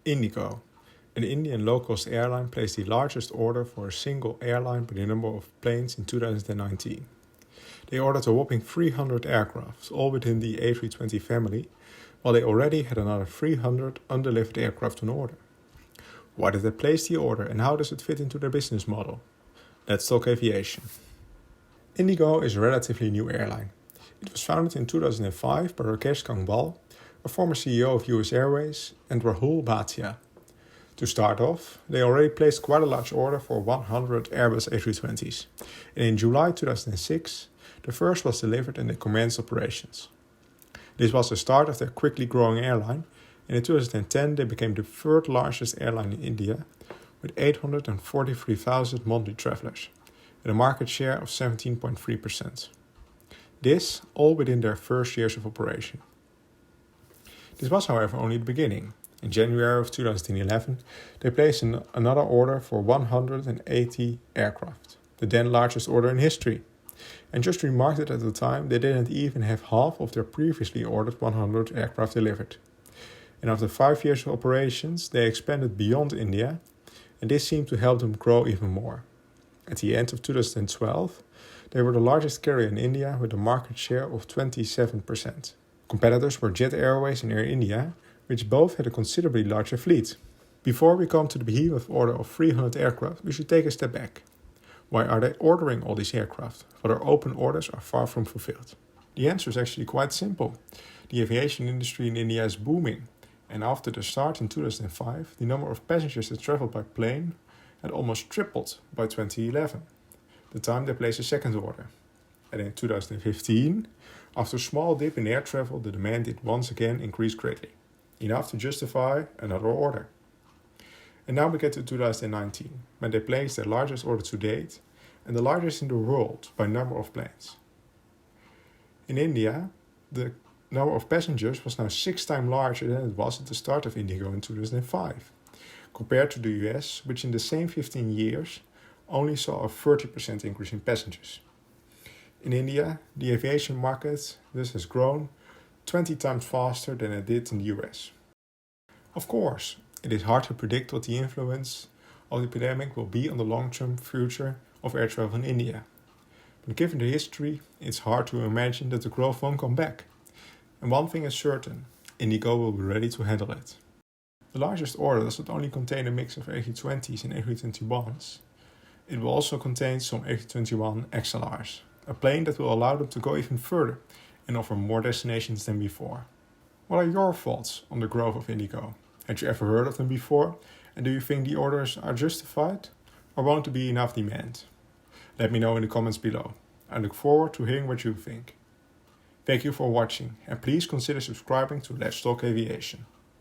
Indigo, an Indian low-cost airline, placed the largest order for a single airline by the number of planes in 2019. They ordered a whopping 300 aircraft, all within the A320 family, while they already had another 300 undelivered aircraft on order. Why did they place the order and how does it fit into their business model? Let's talk aviation. Indigo is a relatively new airline. It was founded in 2005 by Rakesh Kangbal, a former CEO of US Airways, and Rahul Bhatia. To start off, they already placed quite a large order for 100 Airbus A320s, and in July 2006, the first was delivered and they commenced operations. This was the start of their quickly growing airline, and in 2010 they became the third largest airline in India, with 843,000 monthly travelers, and a market share of 17.3%. This all within their first years of operation. This was, however, only the beginning. In January of 2011, they placed another order for 180 aircraft, the then largest order in history. And just remarked that at the time, they didn't even have half of their previously ordered 100 aircraft delivered. And after 5 years of operations, they expanded beyond India, and this seemed to help them grow even more. At the end of 2012, they were the largest carrier in India with a market share of 27%. Competitors were Jet Airways and Air India, which both had a considerably larger fleet. Before we come to the behemoth order of 300 aircraft, we should take a step back. Why are they ordering all these aircraft, while their open orders are far from fulfilled? The answer is actually quite simple. The aviation industry in India is booming, and after the start in 2005, the number of passengers that traveled by plane had almost tripled by 2011, the time they placed a second order. And in 2015, after a small dip in air travel, the demand did once again increase greatly, enough to justify another order. And now we get to 2019, when they placed their largest order to date and the largest in the world by number of planes. In India, the number of passengers was now 6 times larger than it was at the start of Indigo in 2005, compared to the US, which in the same 15 years only saw a 30% increase in passengers. In India, the aviation market thus has grown 20 times faster than it did in the US. Of course, it is hard to predict what the influence of the pandemic will be on the long-term future of air travel in India. But given the history, it's hard to imagine that the growth won't come back. And one thing is certain, Indigo will be ready to handle it. The largest order does not only contain a mix of A320s and A321s, it will also contain some A321 XLRs, a plane that will allow them to go even further and offer more destinations than before. What are your thoughts on the growth of Indigo? Had you ever heard of them before? And do you think the orders are justified? Or won't there be enough demand? Let me know in the comments below. I look forward to hearing what you think. Thank you for watching and please consider subscribing to Let's Talk Aviation.